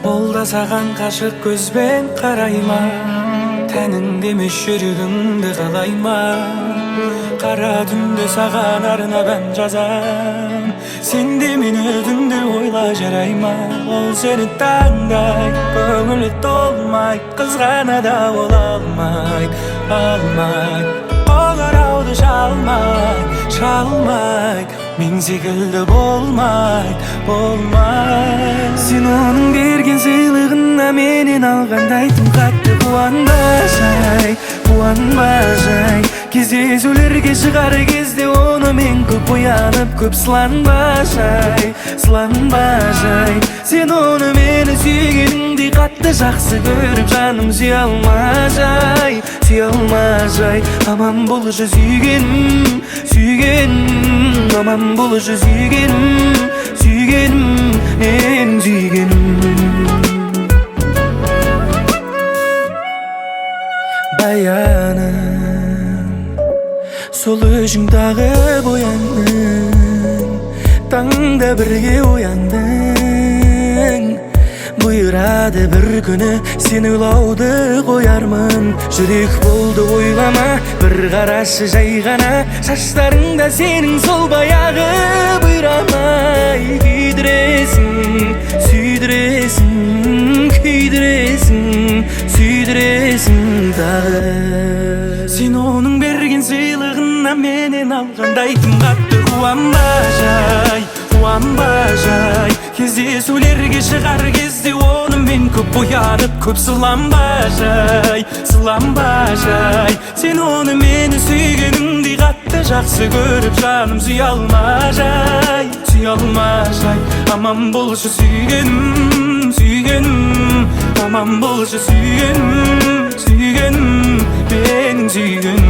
Ол да саған қашық көзбен қарайма, тәніңде емес жүрегіңді қалайма. Қара түнде саған арнап ән жазам, сен де мені түнде ойла жарайма. Ол сені таңдай, көңілі толмай, қызғана да ол алмай. Қоңырауды шалмай, мен секілді болмай. Сен оның берген сыйлығына менен алғандай тым қатты қуанбай. Кездесулерге шығар кезде оны мен көп оянып, көп сыланба жай. Сен оны мені сүйгеніңдей қатты жақсы көріп, жаным сүйе алма жай. Аман болшы сүйгенім, аман болшы сүйгенім, мен сүйгенім. Баяным, сол өзіңдағы бояндың, таңда бірге ояндың. Бұйырады бір күні сен ойлауды қоярмын. Жүрек болды ойлама, бір қарашы жай ғана. Шаштарыңда сенің сол баяғы бұйрамай. Күйдіресің тағы. Сен оның берген сыйлығына менен алғандай тым қатты қуанба жай. Кездесулерге шығар кезде оны мен көп оянып, көп сыланба жай. Сен оны мені сүйгеніңдей қатты жақсы көріп, жаным сүйе алма жай. Аман болшы сүйгенім, аман болшы сүйгенім, менің сүйгенім.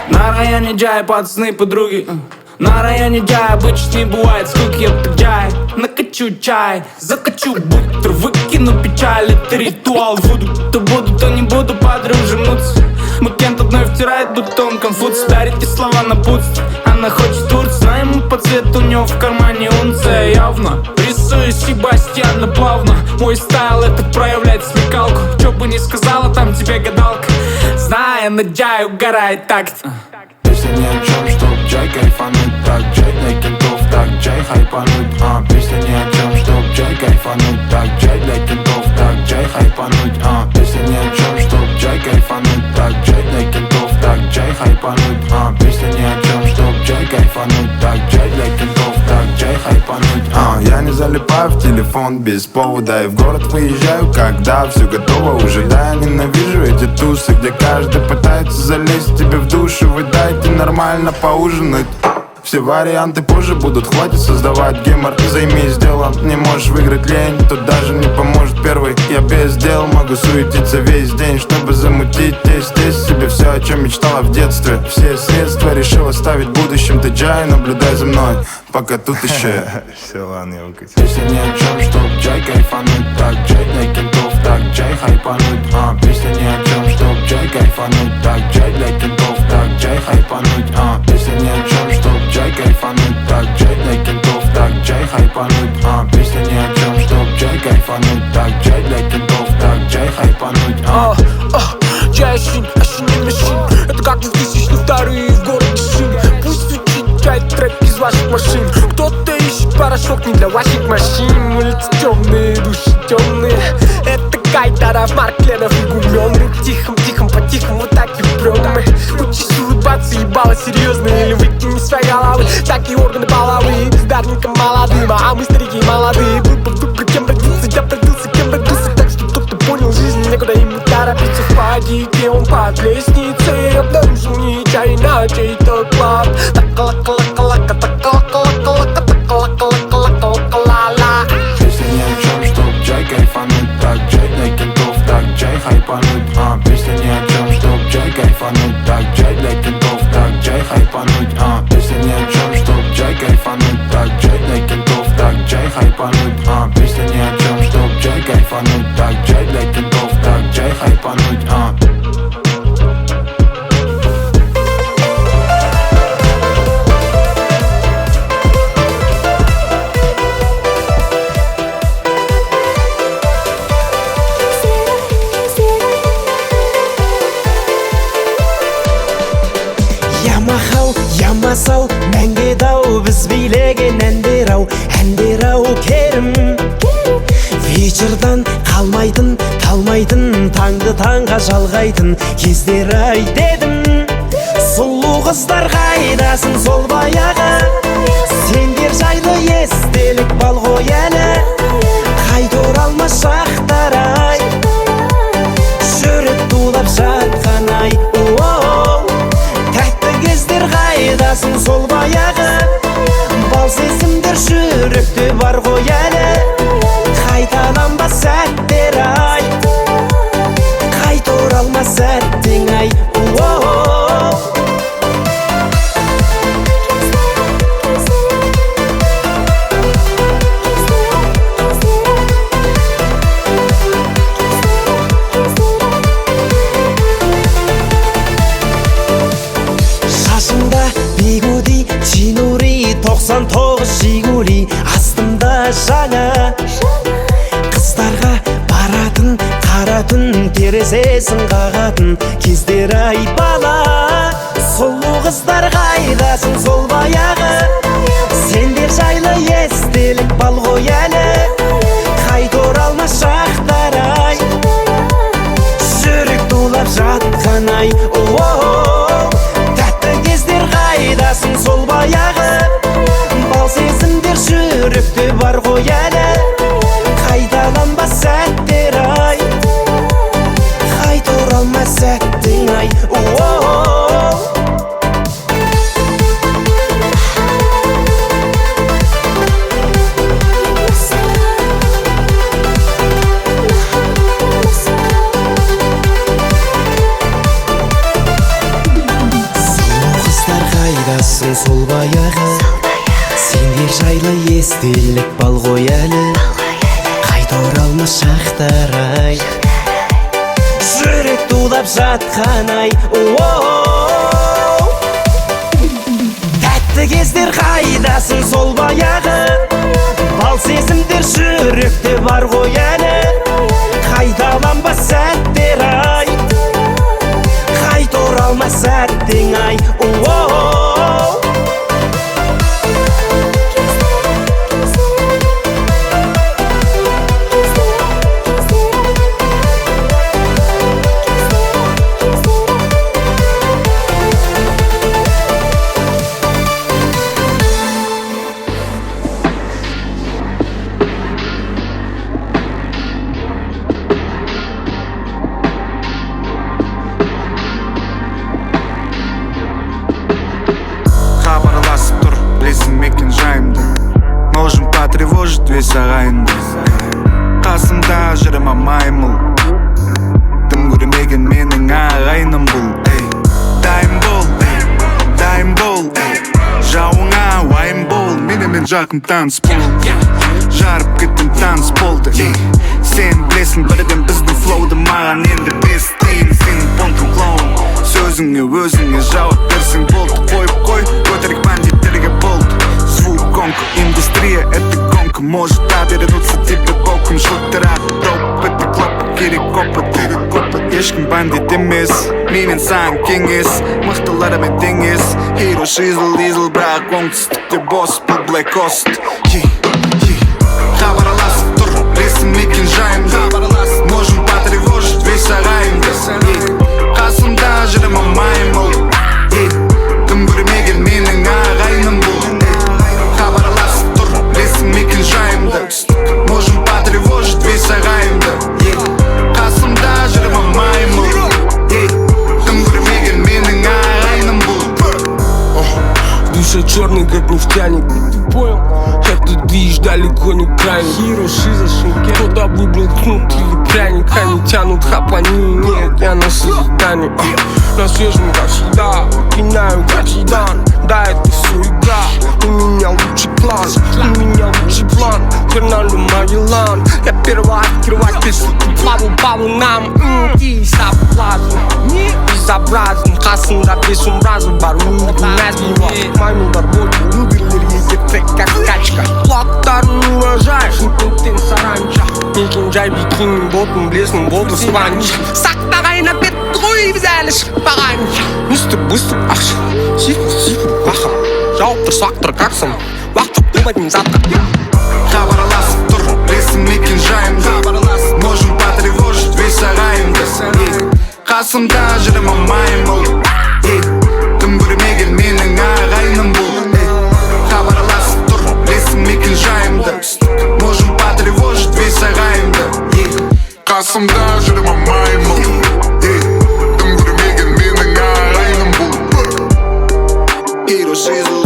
На районе Джай, пацаны, подруги. На районе Джай обычно не бывает скуки. Я так Джай, накачу чай, закачу бутер, выкину печаль. Это ритуал вуду. То буду, то не буду, подружимутся. Мутент одной втирает бутон конфуц. Дарите слова на путстве. Она хочет турц, знаем мы по цвету, у него в кармане унция. Явно рисую Себастьяна плавно. Мой стайл это проявлять смекалку. Чё бы ни сказала, там тебе гадалка. Зная на Джай угорает такт. Песня ни о чем, чтоб Джай кайфануть. Так Джай для кентов, так Джай хайпануть. Песня ни о чем, чтоб Джай кайфануть. Так Джай для кентов, так Джай хайпануть. Песня ни о чем, чтоб Джай кайфануть. Так Джай для кентов, так Джай хайпануть. Песня ни о чем, чтоб Джай кайфануть. Так Джай для кентов, так Джай хайпануть. Я не залипаю в телефон без повода и в город выезжаю, когда все готово уже. Да, я ненавижу эти тусы, где каждый пытается залезть тебе в душу. Вы дайте нормально поужинать. Все варианты позже будут, хватит создавать гемор. Займись делом, не можешь выиграть лень, тут даже не поможет первый. Я без дел могу суетиться весь день, чтобы замутить тесть себе все, о чем мечтала в детстве. Все средства решил оставить в будущем. Ты Джай, наблюдай за мной, пока тут еще. Все, ладно, я выкатил. Песня ни о чем, чтоб Джай кайфануть. Так Джай для кентов, так Джай хайпануть. Песня ни о чем, чтоб Джай кайфануть. Так Джай для кентов, так Джай хайпануть. Песня ни о чем, чтоб Джай кайфануть. Так Джай для кентов, так Джай хайпануть. Песня ни о чем, чтоб Джай кайфануть. Так Джай для кентов, так Джай хайпануть. Джай ощущение мужчин. Это как 2002-й в городе Шин. Пусть звучит Джай трек из ваших машин. Кто-то ищет порошок не для ваших машин. Улицы темные, души темные. Это Кайдаров, Маркленов и Гумен. Тихом, по-тихому, вот так и прём мы. Учись улыбаться, ебало серьезно. Или выкини свои головы, так и органы половые. ударники молодые, а мы старики молодые. Выбор, кем родился, я родился, кем родился. Так что кто-то понял, жизнь некуда ему торопиться. В падике он под лестницей обнаружил нечаянно чей-то клад. Так-ла-ка-ла-ка-ла-ка, так-ла-ка-ла-ка-ла-ка, так-ла-ка-ла-ка-ла-ка-ла-ка-ла-ла. Песня ни о чем, чтоб Джай кайфануть. Так Джай для кентов, так Джай хайпануть. Песня ни о чем, чтоб Джай кайфануть. Так Джай для кентов, так Джай хайпануть. Песня ни о чем, чтоб Джай кайфануть. Так Джай для кентов, так Джай хайпануть. Песня ни о чем, чтоб Джай кайфануть. Так Джай для кентов, так Джай хайпануть. Ямахау, ямасау, мәңге дау, біз билеген әндер ау керім. Вечердан қалмайтын, талмайтын, таңды таңға жалғайтын кездер ай дедім. Сұлу қыздар қайдасын сол баяғы, сендер жайлы естелік бал ғой әлі. Қайта оралмас шақтар ай, жүрек тулап жатқан ай. Тәтті кездер қайдасын сол баяғы, бал сезімдер жүректе бар ғой әлі. Қайталанбас сәттер ай, қайта оралмас сәттің ай. Шашымда бигуди, чинури, 99 жигули, астымда жаңа. Қыздарға баратын, қаратын, терезесін қағатын кездер ай бала. Сұлу қыздар қайдасын сол баяғы, сендер жайлы естелік бал ғой әлі. Қайта оралмас шақтар ай, жүрек тулап жатқан ай. Тәтті кездер қайдасын сол баяғы, бал сезімдер жүректе бар ғой әлі. Қайталанбас сәттер ай, қайта оралмас сәттің ай. Қайдасын сол баяғы, сендер жайлы естелік бал ғой әлі. Қайта оралмас шақтар ай, жүрек тулап жатқан ай. Тәтті кездер қайдасын сол баяғы, бал сезімдер жүректе бар ғой әлі. Қайталанбас сәттер ай, қайта оралмас сәттің ай. Хабарласып тұр, білесің мекен жайымды, можем потревожить весь ағайынды. Қасымда жүрім маймыл, тым көрмеген менің ағайыным бұл. Дайым бол, жауыңа уайым бол, менімен жақын таныс бол. Жарып кеттім таныс болды. Сен білесің бірден біздің флоуды, маған енді бес тиын. Сенің понтың клоун, сөзіңе өзіңе жауап берсең болды. Қойып қой, көтерік бандиттерге болды. Звук гонка, индустрия, это гонка. Может обернуться тебе боком, шуттерат топ. Это клопа, керек опыт, ешкім бандит емес, менен саған кеңес. Мықтыларымен теңес, хиро шизл, бірақ оңтүстікте бос, бұл Black Coast. Хабарласып тұр, білесің мекен жайымды, можем потревожить весь ағайынды. Қасымда жүрім маймыл, тым көрмеген менің ағайыным бұл. Хабарласып далеко не крайний. Хирошиза, Шенкен. Кто-то выбрал кнут или пряник. Они тянут хапани, нет, я на созидании. На свежем, как всегда, пинаю, как Зидан. Да, это все игра, у меня лучший план. У меня лучший план, Фернандо Магеллан. Я первый открыватель, по волнам. И соблазн, безобразен. Қасында бес умразы бар, өмірдің мәзбі. Маймылдар бойы, люберлер егетті, как качка. Құлақтарын уважай, Шымкенттен саранча. Мекен жай бикиннің ботын, білесің болды спанч. Сақта қайнап кетті ғой біз әлі шықпағанша. Мистер быстр ақша, сифр бақым. Жауып тұр сақтыр қақсым, уақыт болмайтын затқа. Хабарласып тұр, білесің мекен жайымды. Можем потревожить весь ағайымды. Қасымда жүрім маймыл. Кім көрмеген менің ағайыным бұл. Хабарласып тұр, білесің мекен жайымды. Можем потревожить весь ағайымды. Қасымда жүрім маймыл. Кім көрмеген менің ағайыным бұл. Хирошиза.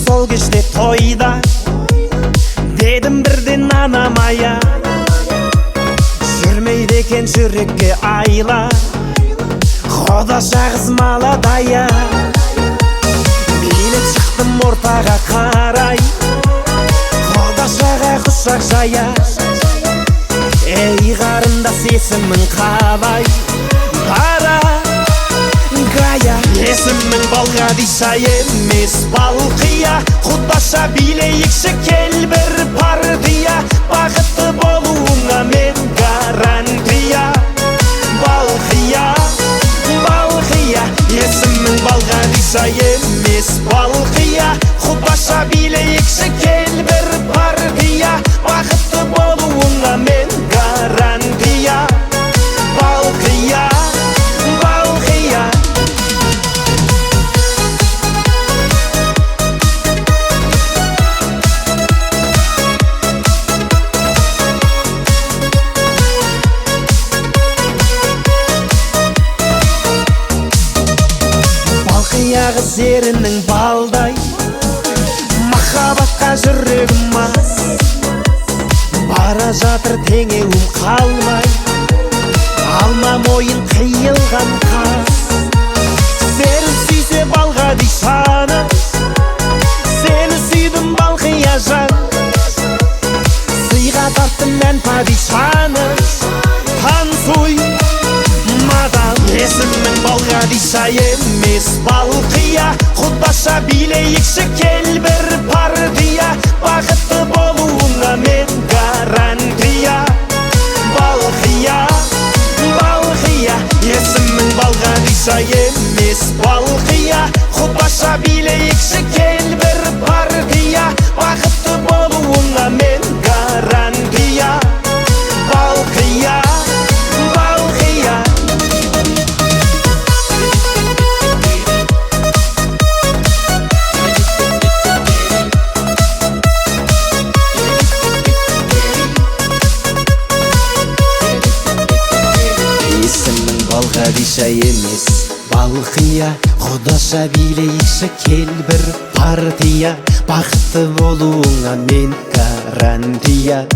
Сол кеште тойда дедім бірден анамая, жүрмейді екен жүрекке айла, Құда жағыз маладая. Билеп шықтым ортаға қарай, Құда жаға құшақ жая. Ей қарындас есімің қалай? Бара Гая. Есімің Балғадиша емес Балқия. Құдаша билейікші кел бір партия. Бақытты болуыңа мен гарантия. Балқия, Балқия. Есімің Балғадиша емес Балқия. Құдаша билейікші кел бір партия. Бақытты болуыңа мен гарантия. Балқия, Балқия. Балқияғы серінің балдай, махаббатқа жүрегім мас. Бара жатыр теңеуім қалмай, алма мойын қиылған қас. Сені сүйсе Балғадишаны, сені сүйдім Балқия жан. Сыйға тарттым мен падишаны, танцуй мадам. Есімің Балғадиша емес Балқия. Құдаша билейікші кел бір партия. Бақытты болуыңа мен гарантия. Балқия, Балқия. Есімің Балғадиша емес Балқия. Құдаша билейікші кел бір партия. Бақытты болуыңа мен гарантия. Балқия, Балқия. Есімің Балғадиша емес Балқия. Құдаша билейікші кел бір партия. Бақытты болуыңа мен гарантия.